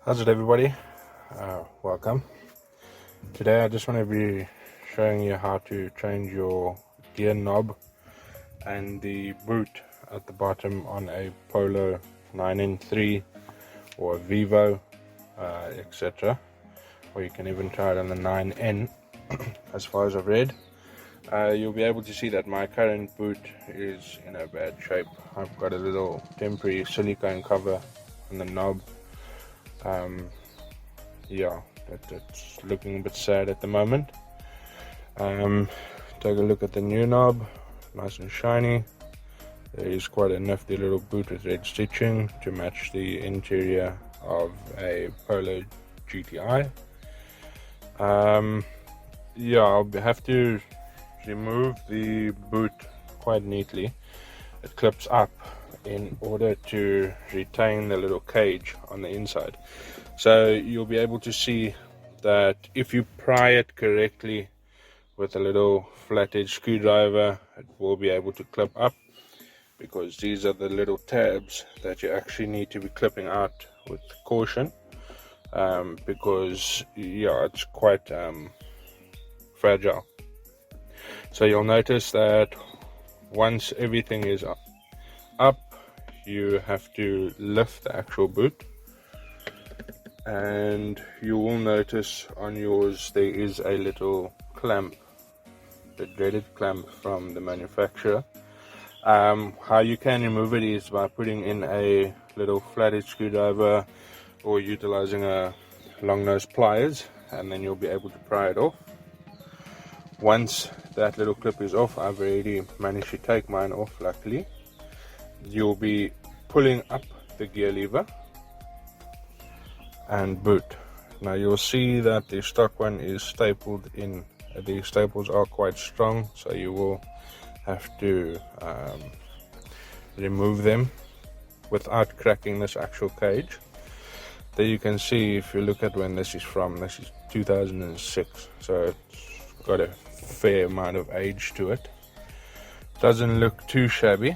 How's it, everybody? Welcome. Today I just want to be showing you how to change your gear knob and the boot at the bottom on a Polo 9N3 or a Vivo, etc. Or you can even try it on the 9N. As far as I've read, you'll be able to see that my current boot is in a bad shape. I've got a little temporary silicone cover on the knob. Yeah, it's looking a bit sad at the moment. Take a look at the new knob, nice and shiny. There is quite a nifty little boot with red stitching to match the interior of a Polo GTI. Yeah, I'll have to remove the boot quite neatly. It clips up in order to retain the little cage on the inside. So you'll be able to see that if you pry it correctly with a little flat-edge screwdriver, it will be able to clip up, because these are the little tabs that you actually need to be clipping out with caution, because yeah, it's quite fragile. So you'll notice that once everything is up, you have to lift the actual boot, and you will notice on yours there is a little clamp, the dreaded clamp from the manufacturer. How you can remove it is by putting in a little flat-edge screwdriver or utilizing a long nose pliers, and then you'll be able to pry it off. Once that little clip is off, I've already managed to take mine off, luckily. You'll be pulling up the gear lever and boot. Now you'll see that the stock one is stapled in. The staples are quite strong, so you will have to remove them without cracking this actual cage. There you can see, if you look at when this is from, this is 2006, so it's got a fair amount of age to it. Doesn't look too shabby.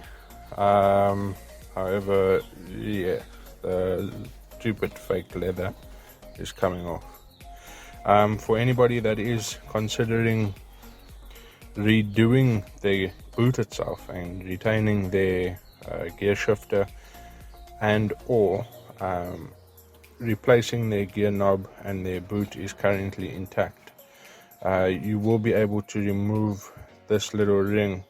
However, yeah, the stupid fake leather is coming off. For anybody that is considering redoing the boot itself and retaining their gear shifter and or replacing their gear knob and their boot is currently intact, you will be able to remove this little ring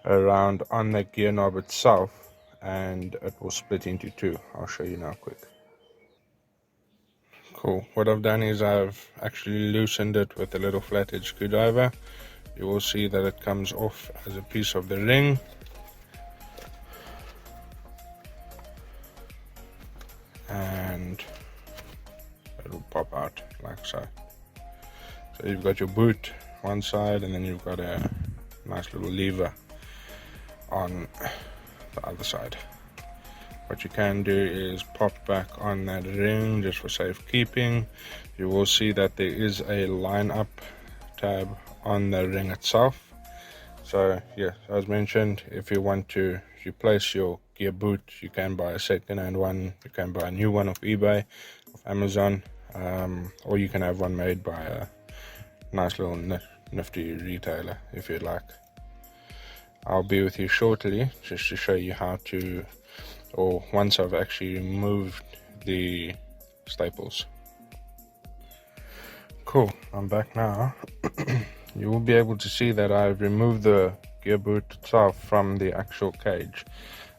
around on the gear knob itself, and it will split into two. I'll show you now quick. Cool. What I've done is I've actually loosened it with a little flat-edge screwdriver. You will see that it comes off as a piece of the ring. And it'll pop out like so. So you've got your boot one side, and then you've got a nice little lever on the other side. What you can do is pop back on that ring just for safekeeping. You will see that there is a line up tab on the ring itself. So yeah, as mentioned, if you want to replace your gear boot, you can buy a second-hand one, you can buy a new one off eBay, off Amazon, or you can have one made by a nice little nifty retailer if you'd like. I'll be with you shortly just to show you how to, or once I've actually removed the staples. Cool, I'm back now. You will be able to see that I've removed the gear boot itself from the actual cage.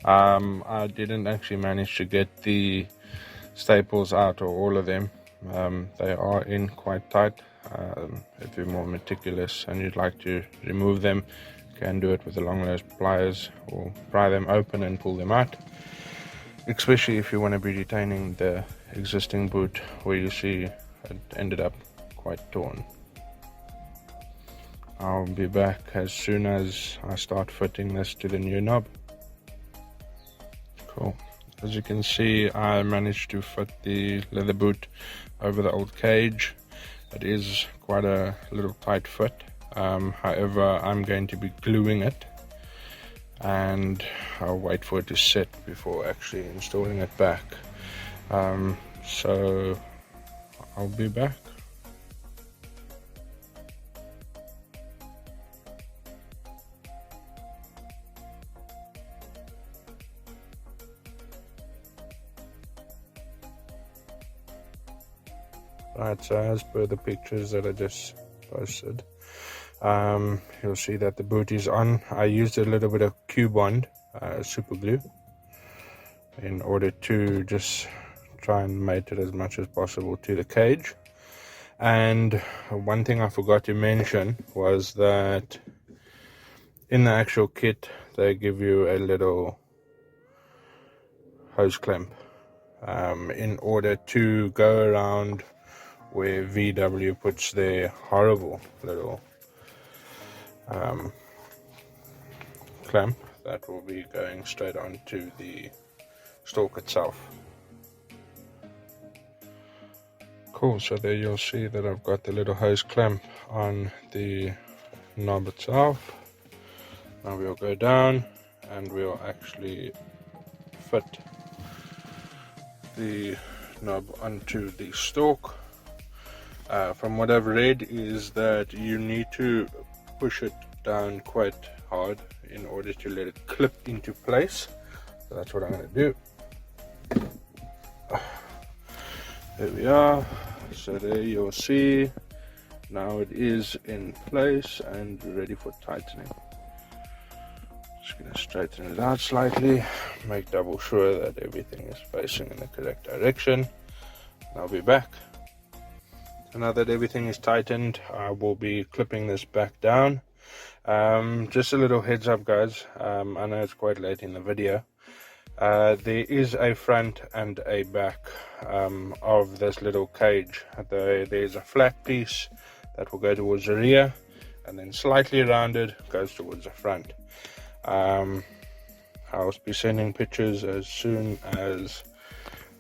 I didn't actually manage to get the staples out, or all of them. They are in quite tight. If you're more meticulous and you'd like to remove them, you can do it with the long nose pliers, or pry them open and pull them out, especially if you want to be retaining the existing boot where you see it ended up quite torn. I'll be back as soon as I start fitting this to the new knob. Cool. As you can see, I managed to fit the leather boot over the old cage. It is quite a little tight fit. However, I'm going to be gluing it, and I'll wait for it to set before actually installing it back. So I'll be back. Right, so as per the pictures that I just posted, you'll see that the boot is on. I used a little bit of Q-Bond super glue in order to just try and mate it as much as possible to the cage. And one thing I forgot to mention was that in the actual kit they give you a little hose clamp in order to go around where VW puts their horrible little clamp that will be going straight onto the stalk itself. Cool, so there you'll see that I've got the little hose clamp on the knob itself. Now we'll go down and we'll actually fit the knob onto the stalk. From what I've read is that you need to push it down quite hard in order to let it clip into place. So that's what I'm going to do. There we are. So there you'll see now it is in place and ready for tightening. Just going to straighten it out slightly, make double sure that everything is facing in the correct direction. I'll be back. So now that everything is tightened, I will be clipping this back down. Just a little heads up, guys, I know it's quite late in the video. There is a front and a back of this little cage. There's a flat piece that will go towards the rear, and then slightly rounded goes towards the front. I'll be sending pictures as soon as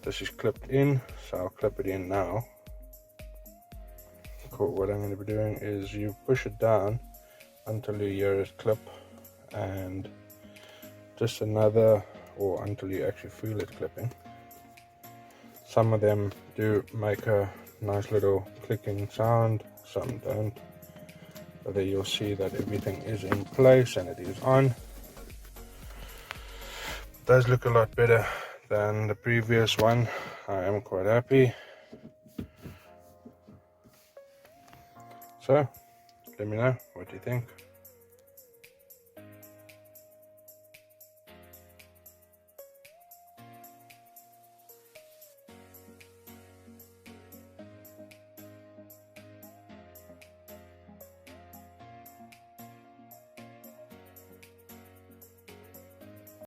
this is clipped in, so I'll clip it in now. Cool, what I'm going to be doing is you push it down until you hear it clip, and just another, or until you actually feel it clipping. Some of them do make a nice little clicking sound, some don't. So there you'll see that everything is in place and it is on. It does look a lot better than the previous one. I am quite happy. So let me know what you think.